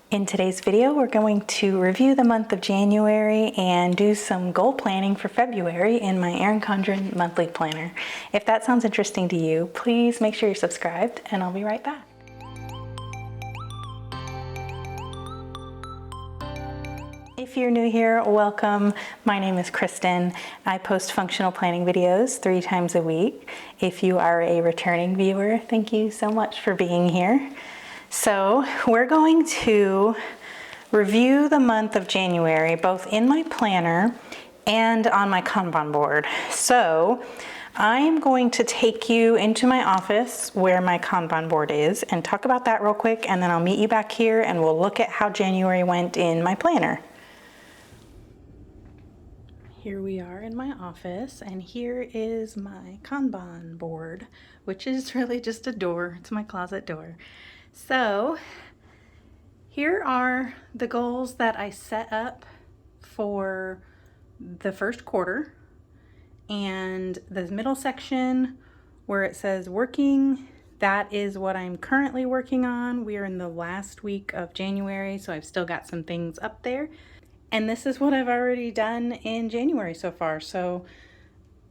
In today's video, we're going to review the month of January and do some goal planning for February in my Erin Condren monthly planner. If that sounds interesting to you, please make sure you're subscribed and I'll be right back. If you're new here, welcome. My name is Kristen. I post functional planning videos 3 times a week. If you are a returning viewer, thank you so much for being here. So we're going to review the month of January, both in my planner and on my Kanban board. So I'm going to take you into my office where my Kanban board is and talk about that real quick, and then I'll meet you back here and we'll look at how January went in my planner. Here we are in my office, and here is my Kanban board, which is really just a door. It's my closet door. So here are the goals that I set up for the first quarter, and the middle section where it says working, that is what I'm currently working on. We are in the last week of January, so I've still got some things up there. And this is what I've already done in January so far. So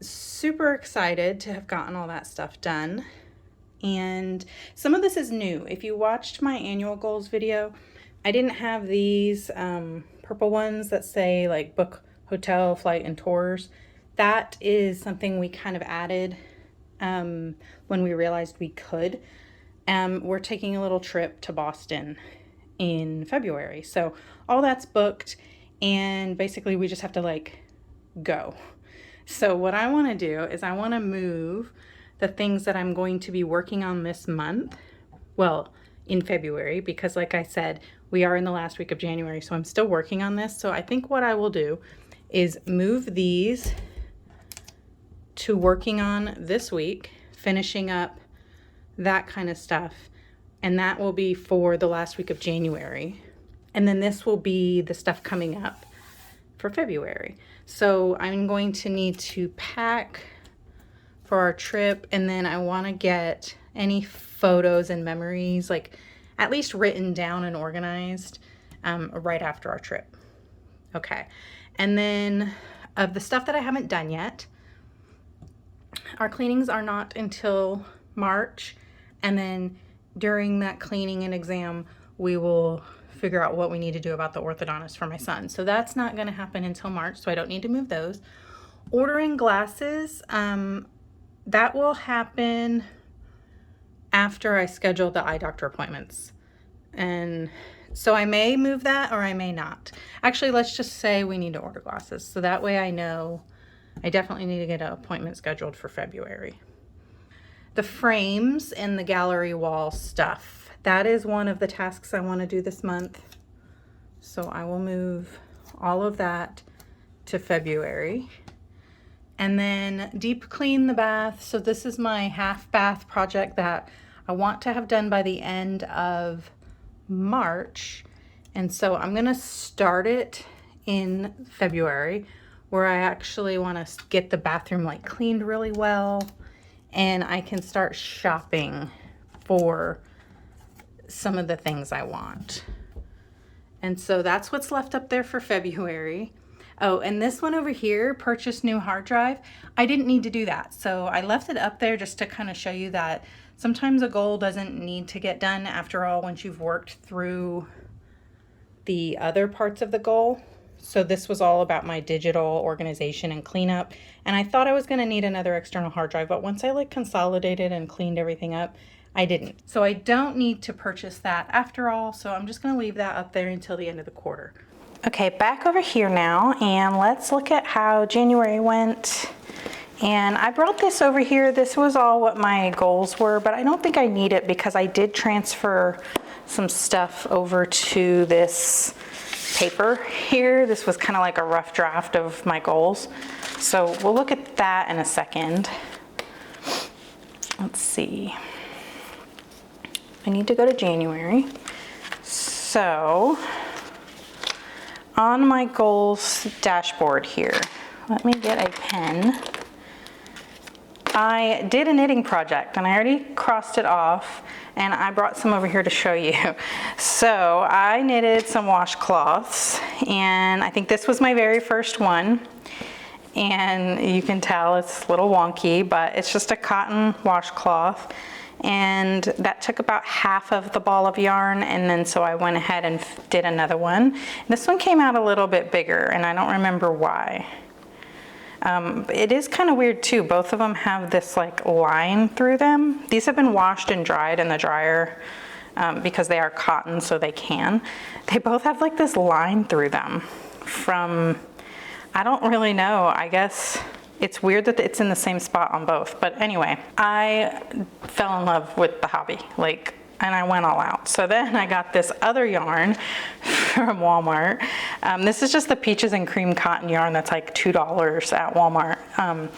super excited to have gotten all that stuff done. And some of this is new. If you watched my annual goals video, I didn't have these purple ones that say like book, hotel, flight, and tours. That is something we kind of added when we realized we could. We're taking a little trip to Boston in February. So all that's booked, and basically we just have to like go. So what I want to do is I want to move the things that I'm going to be working on this month, well, in February, because like I said, we are in the last week of January, so I'm still working on this. So I think what I will do is move these to working on this week, finishing up that kind of stuff, and that will be for the last week of January. And then this will be the stuff coming up for February. So I'm going to need to pack for our trip, and then I want to get any photos and memories like at least written down and organized right after our trip. Okay, and then of the stuff that I haven't done yet, our cleanings are not until March, and then during that cleaning and exam we will figure out what we need to do about the orthodontist for my son. So that's not going to happen until March, so I don't need to move those. Ordering glasses, that will happen after I schedule the eye doctor appointments. And so I may move that or I may not. Actually, let's just say we need to order glasses. So that way I know I definitely need to get an appointment scheduled for February. The frames and the gallery wall stuff, that is one of the tasks I want to do this month. So I will move all of that to February. And then deep clean the bath. So this is my half bath project that I want to have done by the end of March. And so I'm gonna start it in February, where I actually wanna get the bathroom like cleaned really well, and I can start shopping for some of the things I want. And so that's what's left up there for February. Oh, and this one over here, purchase new hard drive, I didn't need to do that. So I left it up there just to kind of show you that sometimes a goal doesn't need to get done after all once you've worked through the other parts of the goal. So this was all about my digital organization and cleanup. And I thought I was going to need another external hard drive, but once I like consolidated and cleaned everything up, I didn't. So I don't need to purchase that after all. So I'm just going to leave that up there until the end of the quarter. Okay, back over here now, and let's look at how January went. And I brought this over here. This was all what my goals were, but I don't think I need it because I did transfer some stuff over to this paper here. This was kind of like a rough draft of my goals. So we'll look at that in a second. Let's see. I need to go to January. So on my goals dashboard here, let me get a pen. I did a knitting project and I already crossed it off, and I brought some over here to show you. So I knitted some washcloths, and I think this was my very first one. And you can tell it's a little wonky, but it's just a cotton washcloth. And that took about half of the ball of yarn, and then so I went ahead and did another one. This one came out a little bit bigger, and I don't remember why. It is kind of weird too. Both of them have this like line through them. These have been washed and dried in the dryer because they are cotton, so they can. They both have like this line through them from, I don't really know, I guess it's weird that it's in the same spot on both. But anyway, I fell in love with the hobby, and I went all out. So then I got this other yarn from Walmart. This is just the peaches and cream cotton yarn that's like $2 at Walmart.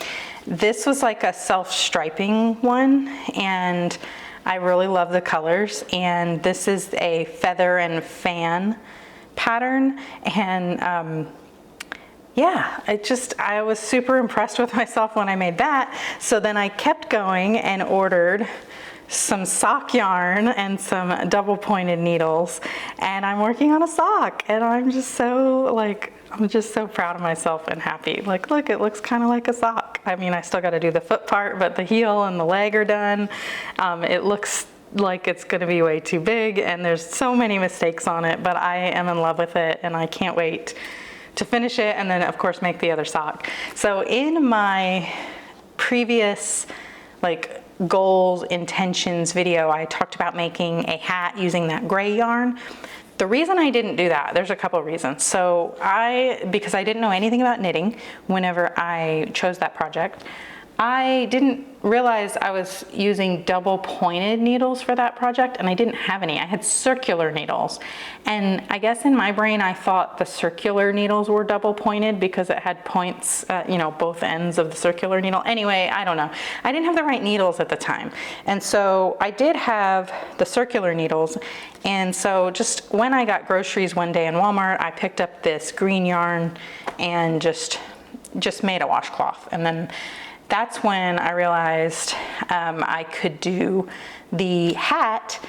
This was like a self-striping one, and I really love the colors. And this is a feather and fan pattern, and yeah, I was super impressed with myself when I made that. So then I kept going and ordered some sock yarn and some double pointed needles, and I'm working on a sock, and I'm just so proud of myself and happy. Like, look, it looks kind of like a sock. I mean, I still got to do the foot part, but the heel and the leg are done. It looks like it's going to be way too big, and there's so many mistakes on it, but I am in love with it, and I can't wait to finish it, and then of course make the other sock. So in my previous goals, intentions video, I talked about making a hat using that gray yarn. The reason I didn't do that, there's a couple of reasons. So because I didn't know anything about knitting whenever I chose that project, I didn't realize I was using double pointed needles for that project, and I didn't have any. I had circular needles, and I guess in my brain I thought the circular needles were double pointed because it had points, both ends of the circular needle. Anyway, I don't know. I didn't have the right needles at the time, and so I did have the circular needles, and so just when I got groceries one day in Walmart, I picked up this green yarn and just made a washcloth, and then that's when I realized I could do the hat.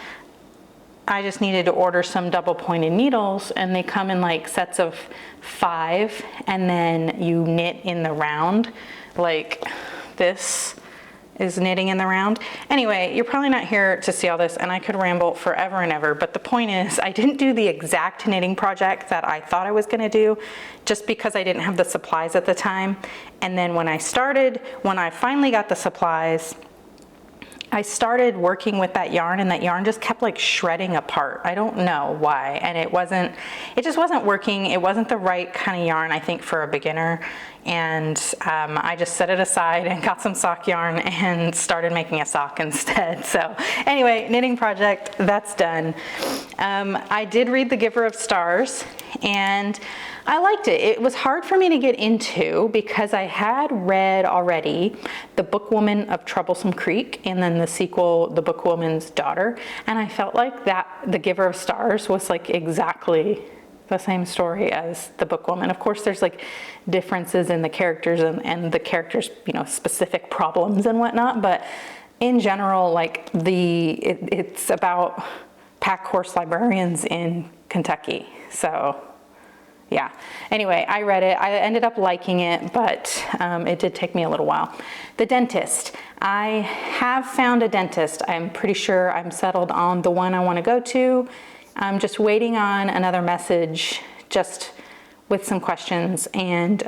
I just needed to order some double pointed needles, and they come in like sets of 5, and then you knit in the round. Like this is knitting in the round. Anyway, you're probably not here to see all this, and I could ramble forever and ever, but the point is I didn't do the exact knitting project that I thought I was gonna do just because I didn't have the supplies at the time. And then when I finally got the supplies, I started working with that yarn, and that yarn just kept like shredding apart. I don't know why, and it just wasn't working. It wasn't the right kind of yarn, I think, for a beginner. And I just set it aside and got some sock yarn and started making a sock instead. So anyway, knitting project, that's done. I did read The Giver of Stars, and I liked it. It was hard for me to get into because I had read already The Bookwoman of Troublesome Creek, and then the sequel, The Bookwoman's Daughter, and I felt like that The Giver of Stars was like exactly the same story as The Bookwoman. Of course, there's like differences in the characters and the characters, specific problems and whatnot, but in general, like it's about pack horse librarians in Kentucky. So yeah, anyway, I read it. I ended up liking it, but it did take me a little while. The dentist. I have found a dentist. I'm pretty sure I'm settled on the one I want to go to. I'm just waiting on another message just with some questions, and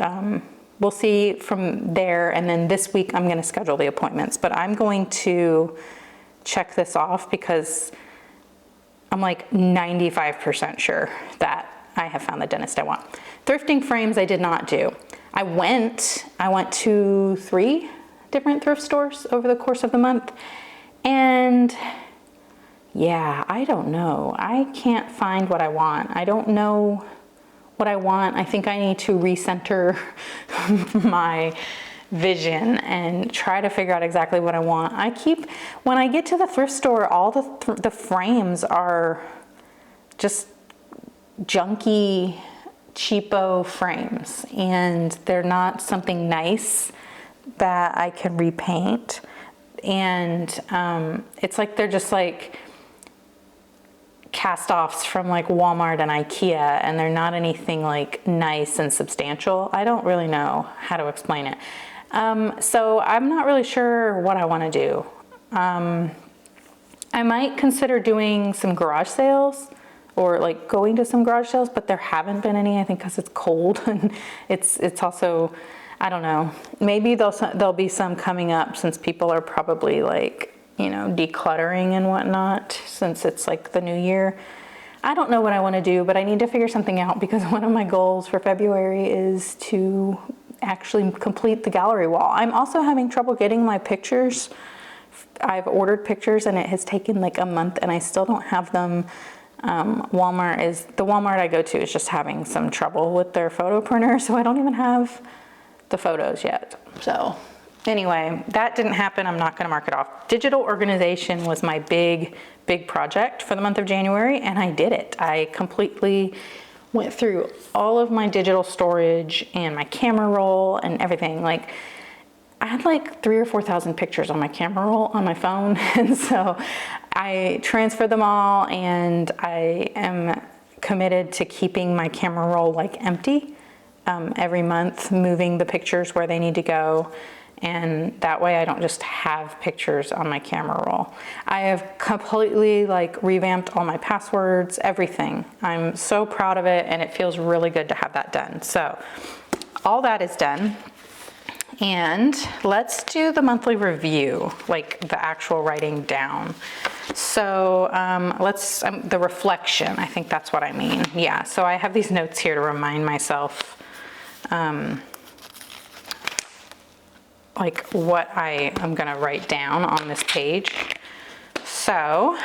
we'll see from there. And then this week I'm going to schedule the appointments, but I'm going to check this off because I'm like 95% sure that I have found the dentist I want. Thrifting frames I did not do. I went to 3 different thrift stores over the course of the month, and yeah, I don't know. I can't find what I want. I don't know what I want. I think I need to recenter my vision and try to figure out exactly what I want. When I get to the thrift store, all the frames are just junky, cheapo frames, and they're not something nice that I can repaint. And it's like they're just like cast-offs from like Walmart and IKEA, and they're not anything like nice and substantial. I don't really know how to explain it. So I'm not really sure what I want to do. I might consider doing some garage sales, or like going to some garage sales, but there haven't been any, I think because it's cold and it's also, I don't know, maybe there'll be some coming up since people are probably like, you know, decluttering and whatnot, since it's like the new year. I don't know what I want to do, but I need to figure something out, because one of my goals for February is to actually complete the gallery wall. I'm also having trouble getting my pictures. I've ordered pictures and it has taken like a month and I still don't have them. The Walmart I go to is just having some trouble with their photo printer, so I don't even have the photos yet. So anyway, that didn't happen. I'm not going to mark it off. Digital organization was my big project for the month of January, and I did it. I completely went through all of my digital storage and my camera roll and everything. Like, I had like 3,000 or 4,000 pictures on my camera roll on my phone, and so I transferred them all, and I am committed to keeping my camera roll like empty every month, moving the pictures where they need to go, and that way I don't just have pictures on my camera roll. I have completely like revamped all my passwords, everything. I'm so proud of it, and it feels really good to have that done. So all that is done. And let's do the monthly review, like the actual writing down. So the reflection, I think that's what I mean. Yeah, so I have these notes here to remind myself like what I am gonna write down on this page. So,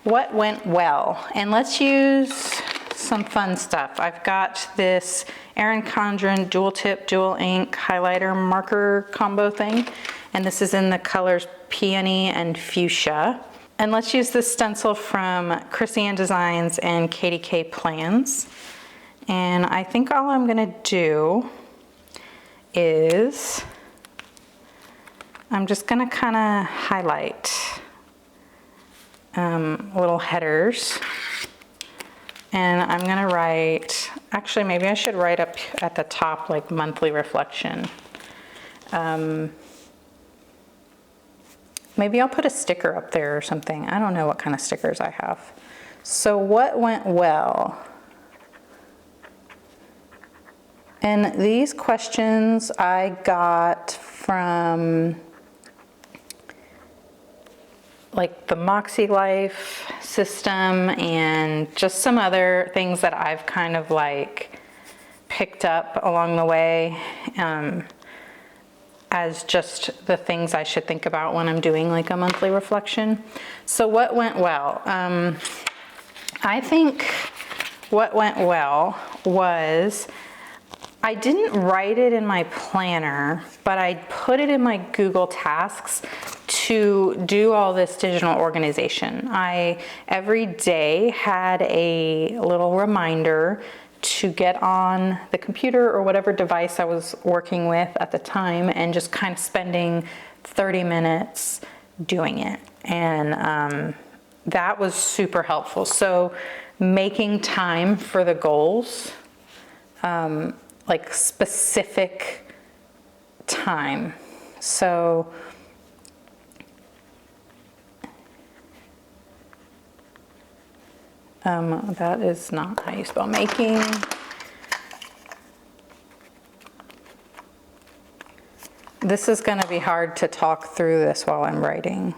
what went well? And let's use some fun stuff. I've got this Erin Condren dual tip, dual ink highlighter marker combo thing. And this is in the colors Peony and Fuchsia. And let's use this stencil from Chrissy Ann Designs and Katie K Plans. And I think all I'm gonna do is, I'm just gonna kinda highlight little headers. And I'm gonna write, actually maybe I should write up at the top like monthly reflection. Maybe I'll put a sticker up there or something. I don't know what kind of stickers I have. So what went well? And these questions I got from like the Moxie Life system and just some other things that I've kind of like picked up along the way as just the things I should think about when I'm doing like a monthly reflection. So what went well? I think what went well was I didn't write it in my planner, but I put it in my Google Tasks to do all this digital organization. I every day had a little reminder to get on the computer or whatever device I was working with at the time and just kind of spending 30 minutes doing it. And that was super helpful. So making time for the goals, like specific time. So that is not how you spell making. This is going to be hard to talk through this while I'm writing.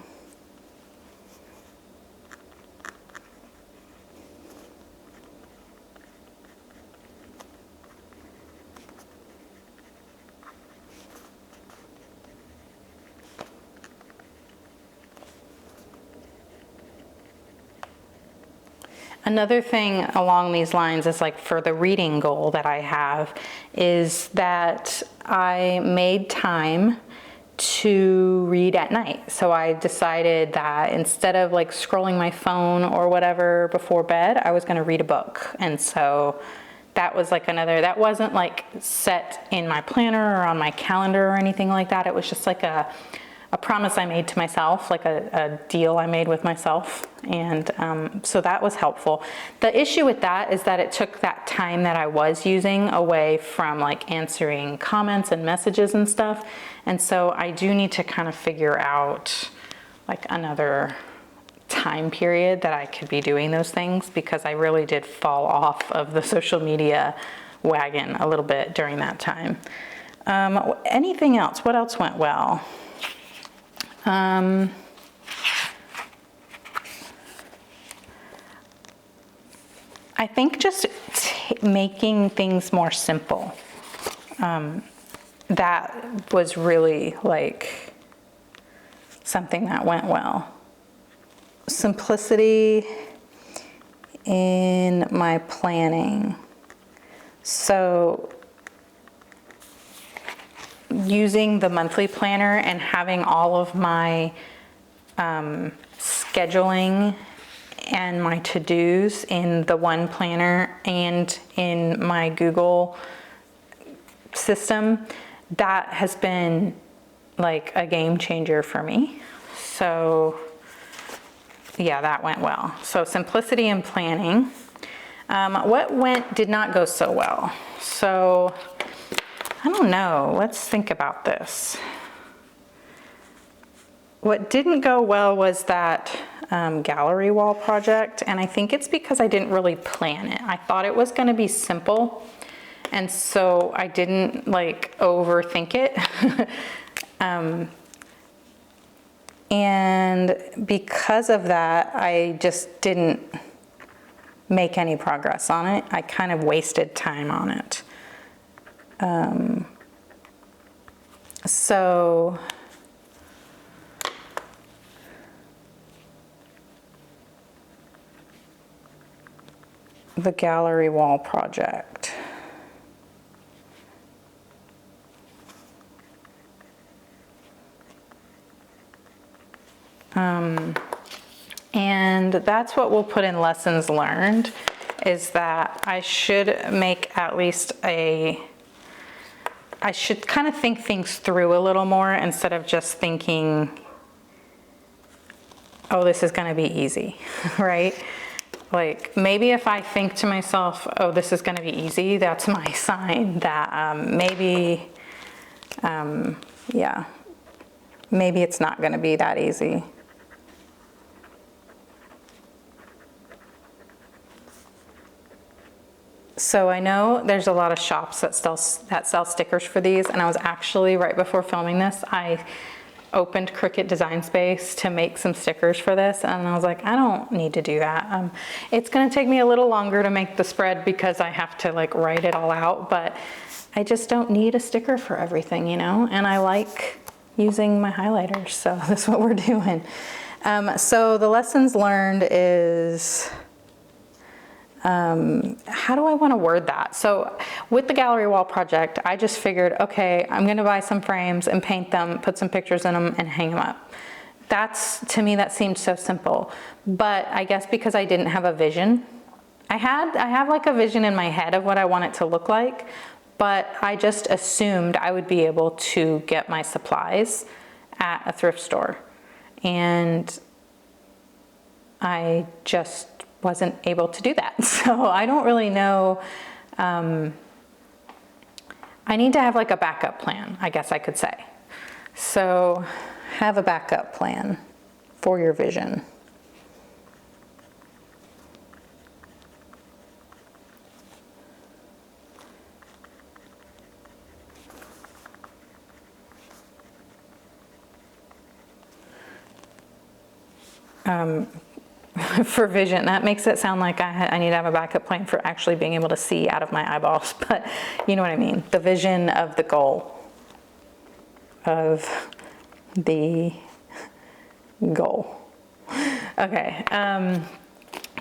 Another thing along these lines is like for the reading goal that I have is that I made time to read at night. So I decided that instead of like scrolling my phone or whatever before bed, I was going to read a book. And so that was like that wasn't like set in my planner or on my calendar or anything like that. It was just like a promise I made to myself, like a deal I made with myself. And so that was helpful. The issue with that is that it took that time that I was using away from like answering comments and messages and stuff. And so I do need to kind of figure out like another time period that I could be doing those things, because I really did fall off of the social media wagon a little bit during that time. Anything else? What else went well? I think just making things more simple. That was really like something that went well. Simplicity in my planning. So using the monthly planner and having all of my scheduling and my to-dos in the one planner and in my Google system, that has been like a game changer for me. So yeah, that went well. So simplicity and planning. What did not go so well? So I don't know, let's think about this. What didn't go well was that gallery wall project, and I think it's because I didn't really plan it. I thought it was gonna be simple, and so I didn't like overthink it. And because of that, I just didn't make any progress on it. I kind of wasted time on it. So the gallery wall project. And that's what we'll put in lessons learned, is that I should make at least I should kind of think things through a little more instead of just thinking, oh, this is gonna be easy, right? Like maybe if I think to myself, oh, this is gonna be easy, that's my sign that maybe it's not gonna be that easy. So I know there's a lot of shops that sell stickers for these, and I was actually, right before filming this, I opened Cricut Design Space to make some stickers for this, and I was like, I don't need to do that. It's gonna take me a little longer to make the spread because I have to like write it all out, but I just don't need a sticker for everything, you know? And I like using my highlighters, so that's what we're doing. So the lessons learned is, how do I want to word that? So with the gallery wall project, I just figured, okay, I'm going to buy some frames and paint them, put some pictures in them and hang them up. To me, that seemed so simple. But I guess because I didn't have a vision, I have like a vision in my head of what I want it to look like, but I just assumed I would be able to get my supplies at a thrift store. And I just wasn't able to do that. So I don't really know. I need to have like a backup plan, I guess I could say. So have a backup plan for your vision. For vision, that makes it sound like I need to have a backup plan for actually being able to see out of my eyeballs, but you know what I mean. The vision of the goal. Okay,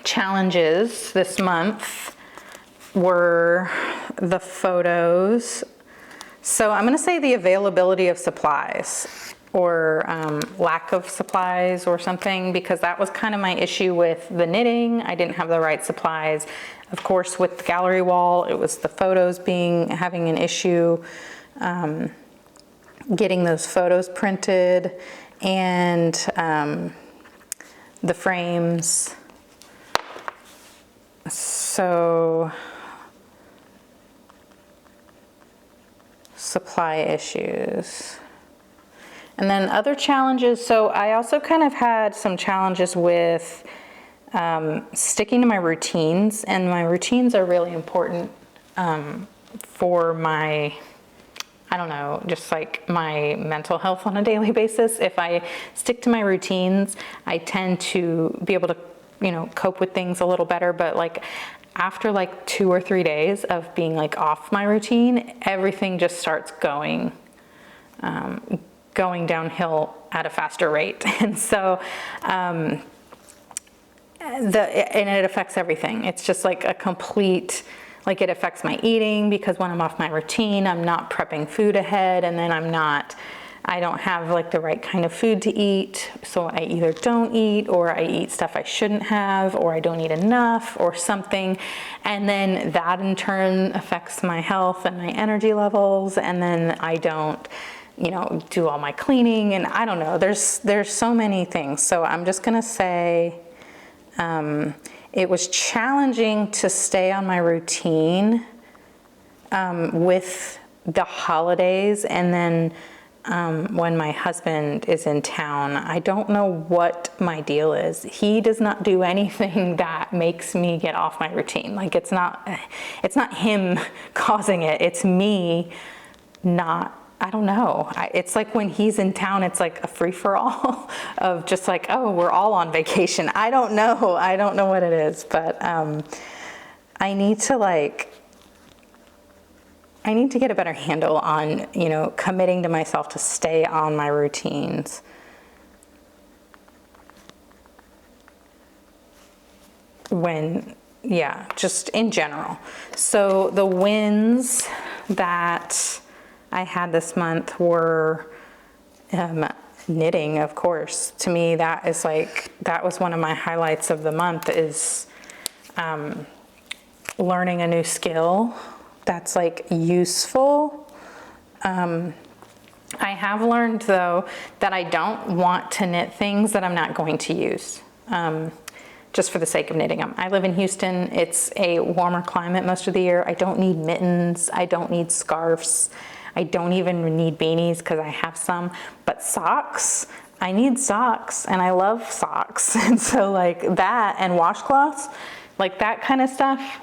challenges this month were the photos. So I'm gonna say the availability of supplies, or lack of supplies or something, because that was kind of my issue with the knitting. I didn't have the right supplies. Of course, with the gallery wall, it was the photos having an issue. getting those photos printed and the frames. So supply issues. And then other challenges, so I also kind of had some challenges with sticking to my routines, and my routines are really important for my, I don't know, just like my mental health on a daily basis. If I stick to my routines, I tend to be able to, you know, cope with things a little better. But like after like 2 or 3 days of being like off my routine, everything just starts going downhill at a faster rate. And so, and it affects everything. It's just like a complete, like it affects my eating, because when I'm off my routine, I'm not prepping food ahead, and then I don't have like the right kind of food to eat. So I either don't eat, or I eat stuff I shouldn't have, or I don't eat enough or something. And then that in turn affects my health and my energy levels. And then I don't, you know, do all my cleaning, and I don't know, there's so many things. So I'm just gonna say, it was challenging to stay on my routine with the holidays, and then when my husband is in town, I don't know what my deal is. He does not do anything that makes me get off my routine. Like it's not him causing it. It's me not. I don't know. It's like when he's in town, it's like a free-for-all of just like, oh, we're all on vacation. I don't know. I don't know what it is, but I need to get a better handle on, you know, committing to myself to stay on my routines. Just in general. So the wins that I had this month were knitting, of course. To me, that was one of my highlights of the month, is learning a new skill that's like useful. I have learned though that I don't want to knit things that I'm not going to use, just for the sake of knitting them. I live in Houston. It's a warmer climate most of the year. I don't need mittens. I don't need scarves. I don't even need beanies, because I have some, but socks, I need socks, and I love socks. And so like that, and washcloths, like that kind of stuff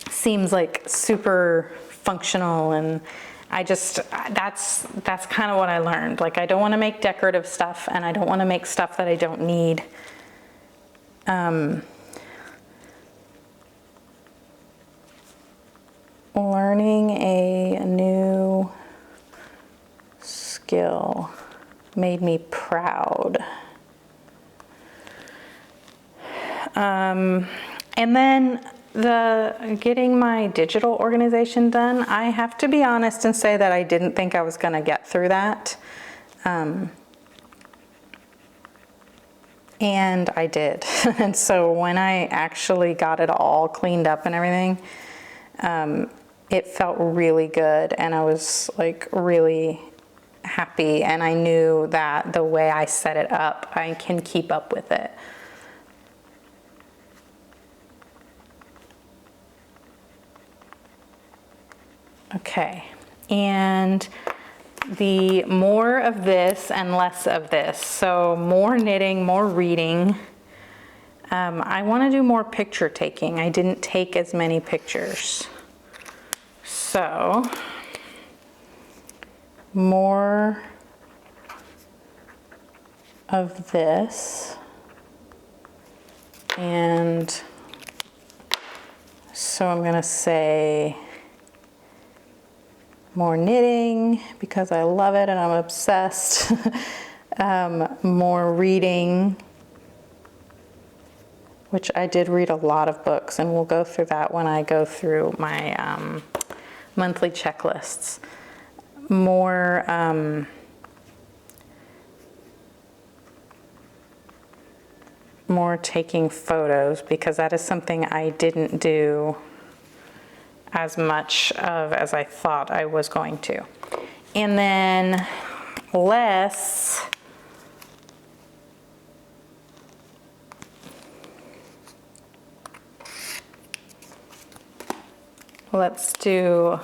seems like super functional. And that's kind of what I learned. Like I don't want to make decorative stuff, and I don't want to make stuff that I don't need. Learning a new skill made me proud. And then getting my digital organization done, I have to be honest and say that I didn't think I was going to get through that. And I did. And so when I actually got it all cleaned up and everything, it felt really good, and I was like really happy, and I knew that the way I set it up, I can keep up with it. Okay, and the more of this and less of this. So more knitting, more reading. I want to do more picture taking. I didn't take as many pictures. So more of this, and so I'm going to say more knitting because I love it and I'm obsessed. More reading, which I did read a lot of books, and we'll go through that when I go through my monthly checklists. More taking photos, because that is something I didn't do as much of as I thought I was going to. And then let's do,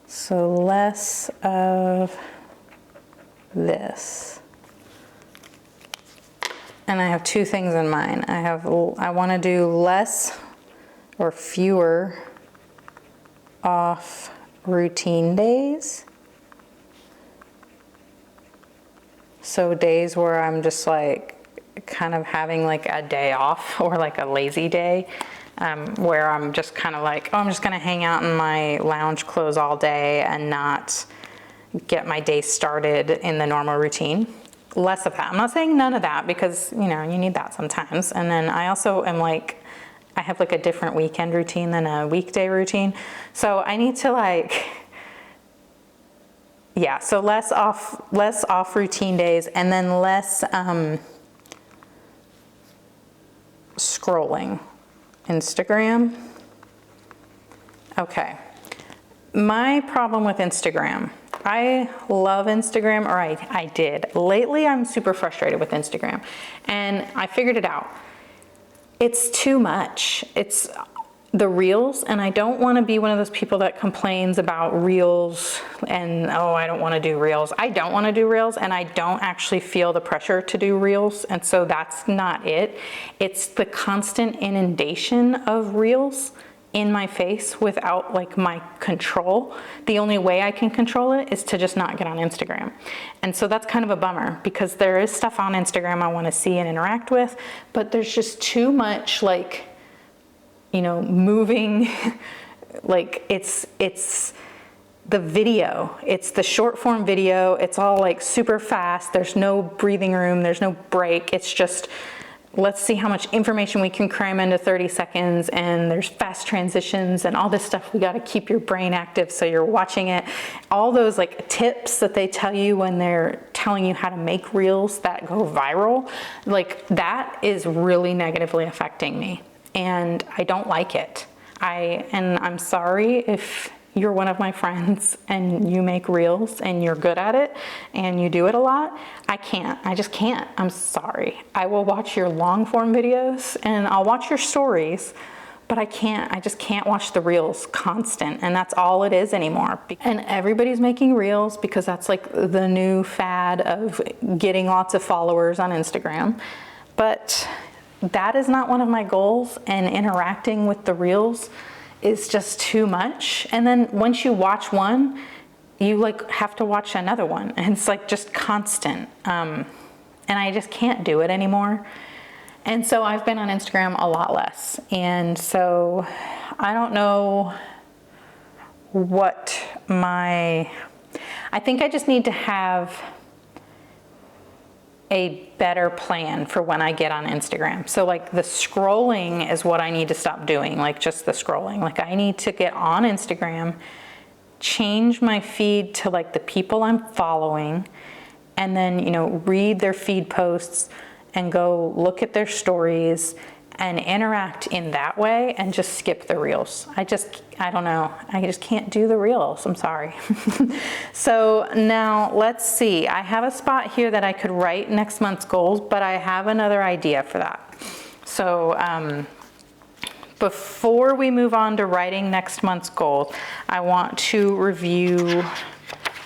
so less of this. And I have two things in mind. I want to do less or fewer off routine days. So days where I'm just like kind of having like a day off or like a lazy day, where I'm just kind of like, oh, I'm just going to hang out in my lounge clothes all day and not get my day started in the normal routine. Less of that. I'm not saying none of that, because you know, you need that sometimes. And then I also am like, I have like a different weekend routine than a weekday routine. So I need to like, yeah, so less off routine days, and then less scrolling Instagram. Okay. My problem with Instagram, I love Instagram, or I did. Lately, I'm super frustrated with Instagram, and I figured it out. It's too much. It's the reels, and I don't want to be one of those people that complains about reels and, oh, I don't want to do reels. I don't want to do reels, and I don't actually feel the pressure to do reels, and so that's not it. It's the constant inundation of reels in my face without like my control. The only way I can control it is to just not get on Instagram. And so that's kind of a bummer, because there is stuff on Instagram I want to see and interact with, but there's just too much like, you know, moving, like it's the video, it's the short form video. It's all like super fast. There's no breathing room. There's no break. It's just, let's see how much information we can cram into 30 seconds, and there's fast transitions and all this stuff. We got to keep your brain active so you're watching it. All those like tips that they tell you when they're telling you how to make reels that go viral, like that is really negatively affecting me, and I don't like it. And I'm sorry if you're one of my friends and you make reels and you're good at it and you do it a lot. I just can't. I'm sorry. I will watch your long form videos and I'll watch your stories, but I just can't watch the reels constant, and that's all it is anymore. And everybody's making reels because that's like the new fad of getting lots of followers on Instagram. But that is not one of my goals, and interacting with the reels is just too much. And then once you watch one, you like have to watch another one, and it's like just constant. And I just can't do it anymore. And so I've been on Instagram a lot less. And so I don't know I think I just need to have a better plan for when I get on Instagram. So like the scrolling is what I need to stop doing, like just the scrolling. Like I need to get on Instagram, change my feed to like the people I'm following, and then, you know, read their feed posts and go look at their stories and interact in that way, and just skip the reels. I don't know. I just can't do the reels. I'm sorry. So now let's see. I have a spot here that I could write next month's goals, but I have another idea for that. So before we move on to writing next month's goals, I want to review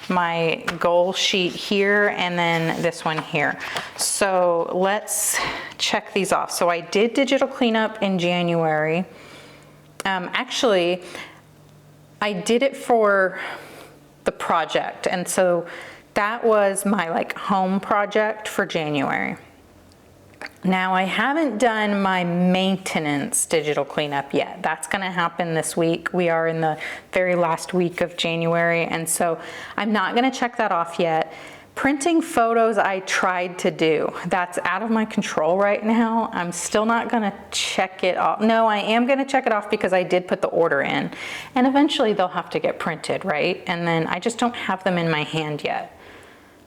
my goal sheet here and then this one here. So let's check these off. So I did digital cleanup in January. Actually, I did it for the project, and so that was my like home project for January. Now I haven't done my maintenance digital cleanup yet. That's going to happen this week. We are in the very last week of January, and so I'm not going to check that off yet. Printing photos I tried to do. That's out of my control right now. I'm still not going to check it off. No, I am going to check it off because I did put the order in, and eventually they'll have to get printed, right? And then I just don't have them in my hand yet.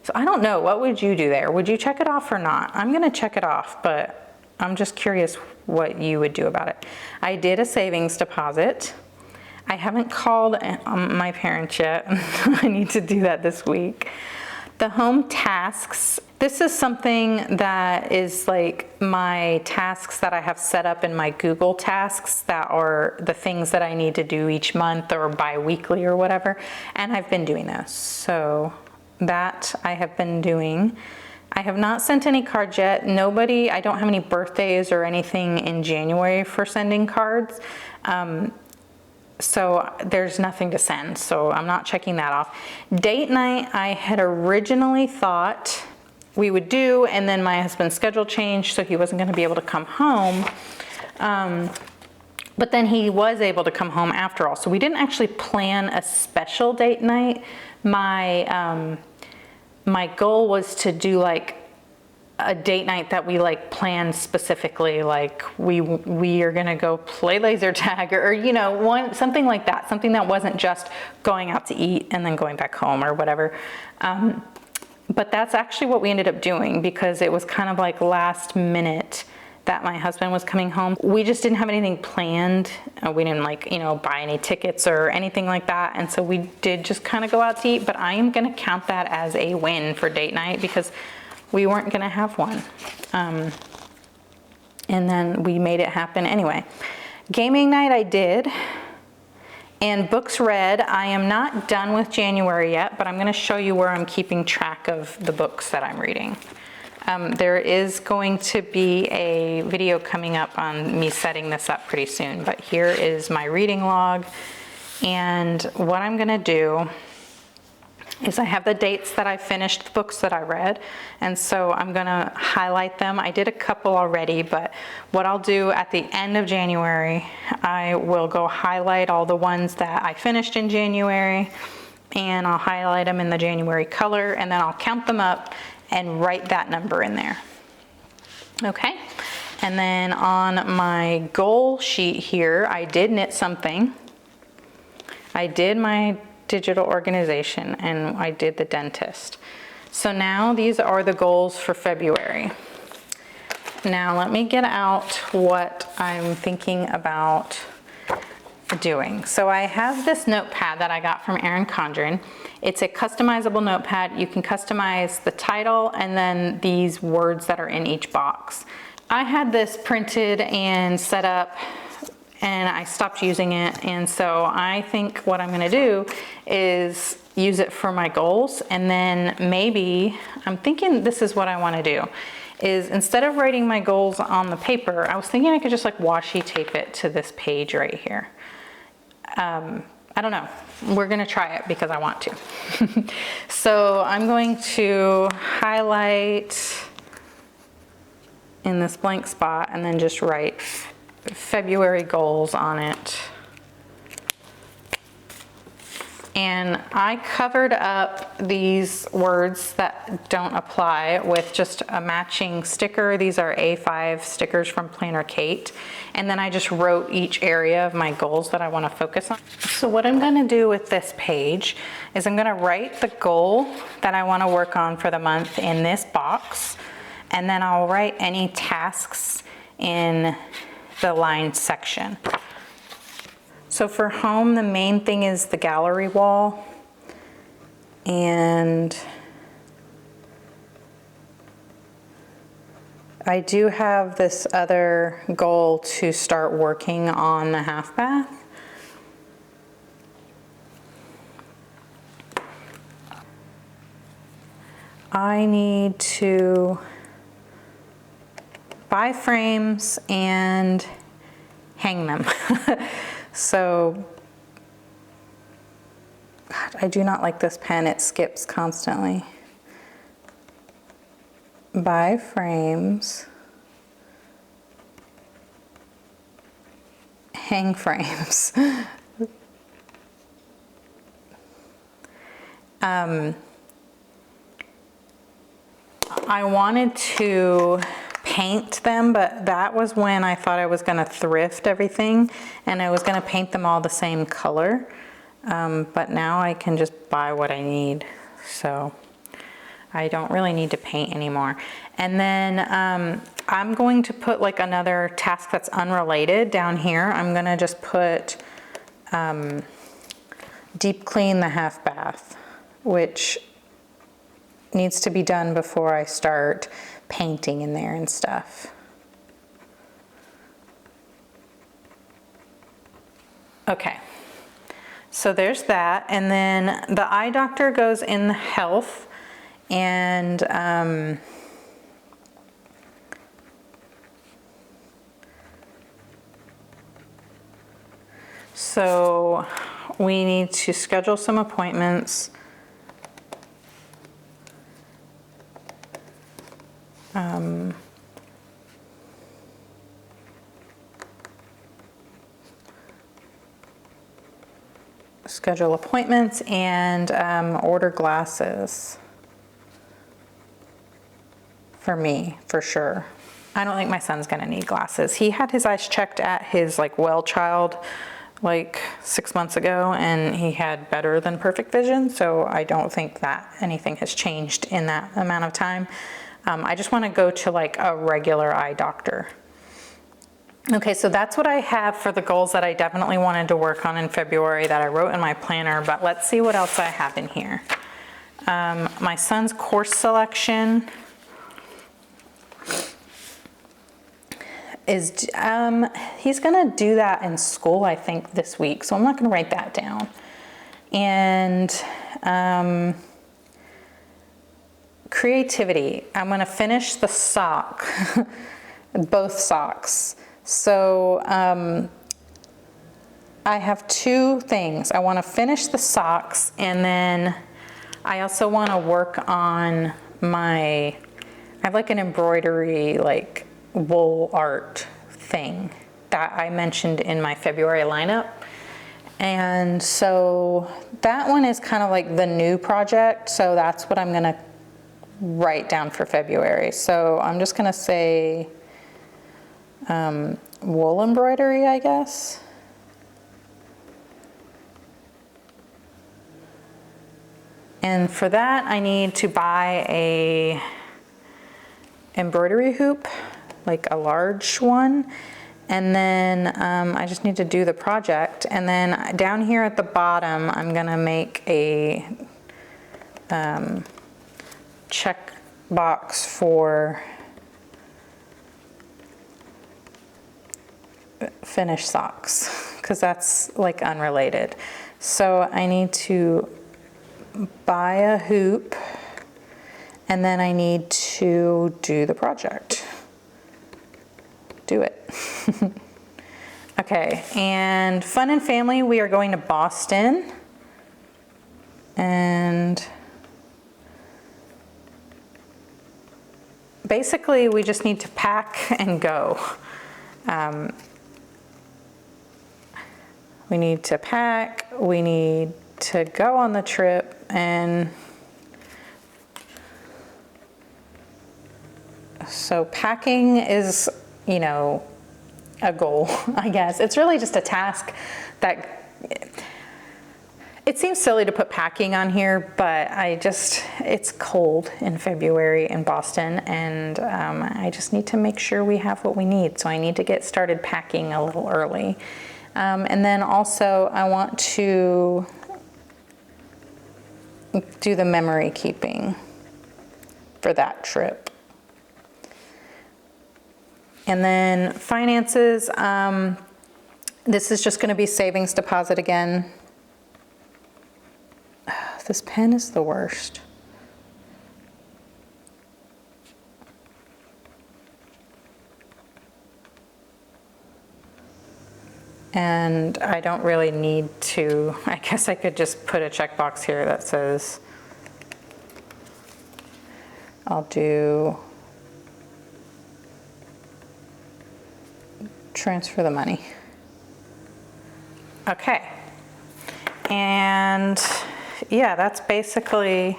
So I don't know, what would you do there? Would you check it off or not? I'm gonna check it off, but I'm just curious what you would do about it. I did a savings deposit. I haven't called my parents yet. I need to do that this week. The home tasks, this is something that is like my tasks that I have set up in my Google tasks that are the things that I need to do each month or bi-weekly or whatever. And I've been doing those. So that I have been doing. I have not sent any cards yet. I don't have any birthdays or anything in January for sending cards. So there's nothing to send, so I'm not checking that off. Date night, I had originally thought we would do, and then my husband's schedule changed, so he wasn't gonna be able to come home. But then he was able to come home after all. So we didn't actually plan a special date night. My goal was to do like a date night that we like planned specifically, like we are gonna go play laser tag or you know, something like that, something that wasn't just going out to eat and then going back home or whatever. But that's actually what we ended up doing because it was kind of like last minute that my husband was coming home. We just didn't have anything planned. We didn't like, you know, buy any tickets or anything like that. And so we did just kind of go out to eat, but I am gonna count that as a win for date night because we weren't gonna have one. And then we made it happen anyway. Gaming night I did, and books read. I am not done with January yet, but I'm gonna show you where I'm keeping track of the books that I'm reading. There is going to be a video coming up on me setting this up pretty soon, but here is my reading log. And what I'm gonna do is I have the dates that I finished the books that I read, and so I'm gonna highlight them. I did a couple already, but what I'll do at the end of January, I will go highlight all the ones that I finished in January, and I'll highlight them in the January color, and then I'll count them up and write that number in there. Okay, and then on my goal sheet here, I did knit something. I did my digital organization and I did the dentist. So now these are the goals for February. Now let me get out what I'm thinking about doing. So I have this notepad that I got from Erin Condren. It's a customizable notepad. You can customize the title and then these words that are in each box. I had this printed and set up and I stopped using it, and so I think what I'm gonna do is use it for my goals, and then maybe, I'm thinking this is what I wanna do, is instead of writing my goals on the paper, I was thinking I could just like washi tape it to this page right here. I don't know, we're gonna try it because I want to. So I'm going to highlight in this blank spot and then just write February goals on it. And I covered up these words that don't apply with just a matching sticker. These are A5 stickers from Planner Kate. And then I just wrote each area of my goals that I want to focus on. So what I'm going to do with this page is I'm going to write the goal that I want to work on for the month in this box. And then I'll write any tasks in the line section. So for home, the main thing is the gallery wall, and I do have this other goal to start working on the half bath. I need to buy frames and hang them. So, God, I do not like this pen, it skips constantly. Buy frames, hang frames. I wanted to paint them, but that was when I thought I was gonna thrift everything and I was gonna paint them all the same color. But now I can just buy what I need. So I don't really need to paint anymore. And then I'm going to put like another task that's unrelated down here. I'm gonna just put deep clean the half bath, which needs to be done before I start painting in there and stuff. Okay, so there's that. And then the eye doctor goes in the health, and so we need to schedule some appointments. Schedule appointments and order glasses for me, for sure. I don't think my son's gonna need glasses. He had his eyes checked at his well child like 6 months ago, and he had better than perfect vision, so I don't think that anything has changed in that amount of time. I just want to go to a regular eye doctor. Okay, so that's what I have for the goals that I definitely wanted to work on in February that I wrote in my planner, but let's see what else I have in here. My son's course selection is, he's gonna do that in school, I think, this week, so I'm not gonna write that down. And creativity, I'm gonna finish the sock, both socks. So I have two things. I wanna finish the socks, and then I also wanna work on I have an embroidery, wool art thing that I mentioned in my February lineup. And so that one is kind of the new project. So that's what I'm gonna write down for February. So I'm just gonna say wool embroidery, I guess. And for that, I need to buy a embroidery hoop, a large one. And then I just need to do the project. And then down here at the bottom, I'm gonna make a check box for finished socks, because that's unrelated. So I need to buy a hoop, and then I need to do the project. Do it. Okay, and fun and family, we are going to Boston. And basically we just need to pack and go. We need to pack, we need to go on the trip, and so packing is, a goal, I guess. It's really just a task that, it seems silly to put packing on here, but it's cold in February in Boston, and I just need to make sure we have what we need. So I need to get started packing a little early. And then also I want to do the memory keeping for that trip. And then finances, this is just gonna be savings deposit again. This pen is the worst. And I don't really need to, I guess I could just put a checkbox here that says, I'll do transfer the money. Okay. And yeah, that's basically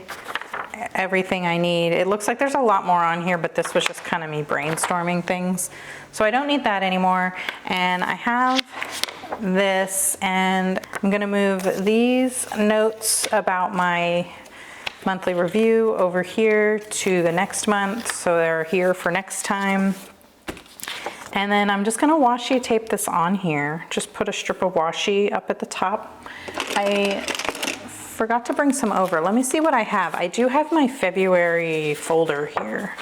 everything I need. It looks like there's a lot more on here, but this was just kind of me brainstorming things. So I don't need that anymore. And I have this, and I'm gonna move these notes about my monthly review over here to the next month, so they're here for next time. And then I'm just gonna washi tape this on here. Just put a strip of washi up at the top. I forgot to bring some over. Let me see what I have. I do have my February folder here.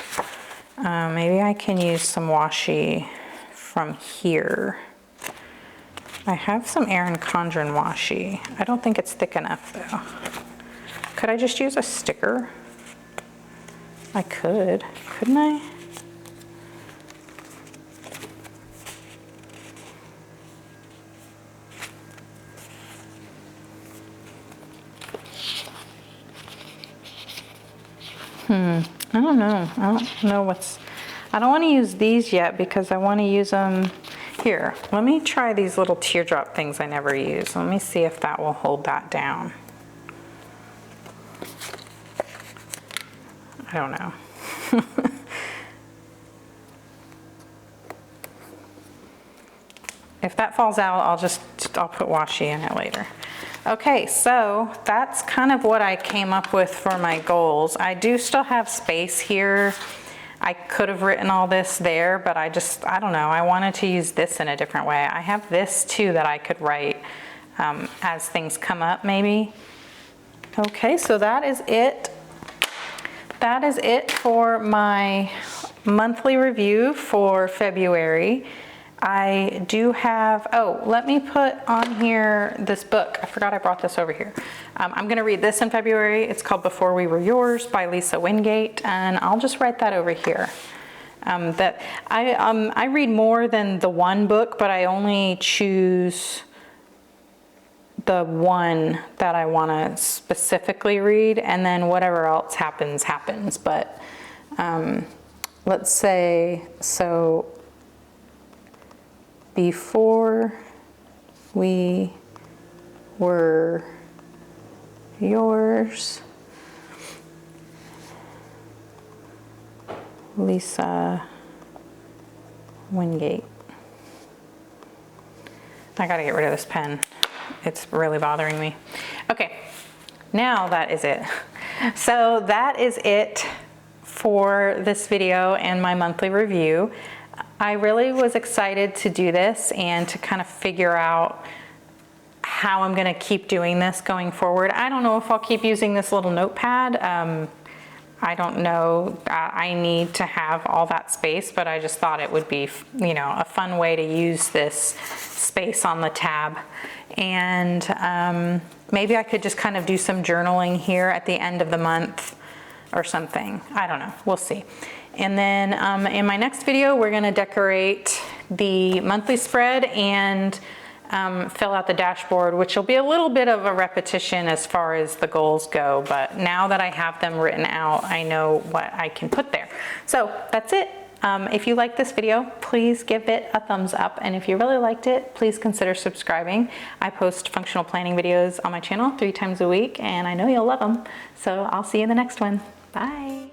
Maybe I can use some washi from here. I have some Erin Condren washi. I don't think it's thick enough though. Could I just use a sticker? I could, couldn't I? I don't know. I don't know what's, I don't want to use these yet because I want to use them here. Let me try these little teardrop things I never use. Let me see if that will hold that down. I don't know. If that falls out, I'll put washi in it later. Okay, so that's kind of what I came up with for my goals. I do still have space here. I could have written all this there, but I don't know. I wanted to use this in a different way. I have this too that I could write as things come up maybe. Okay, so that is it. That is it for my monthly review for February. I do have, oh, let me put on here this book. I forgot I brought this over here. I'm gonna read this in February. It's called Before We Were Yours by Lisa Wingate, and I'll just write that over here. I read more than the one book, but I only choose the one that I wanna specifically read, and then whatever else happens, happens. But let's say, so, Before We Were Yours, Lisa Wingate. I gotta get rid of this pen. It's really bothering me. Okay, now that is it. So that is it for this video and my monthly review. I really was excited to do this and to kind of figure out how I'm gonna keep doing this going forward. I don't know if I'll keep using this little notepad. I don't know, I need to have all that space, but I just thought it would be, you know, a fun way to use this space on the tab. And maybe I could just kind of do some journaling here at the end of the month or something. I don't know, we'll see. And then in my next video, we're gonna decorate the monthly spread and fill out the dashboard, which will be a little bit of a repetition as far as the goals go. But now that I have them written out, I know what I can put there. So that's it. If you like this video, please give it a thumbs up. And if you really liked it, please consider subscribing. I post functional planning videos on my channel 3 times a week, and I know you'll love them. So I'll see you in the next one. Bye.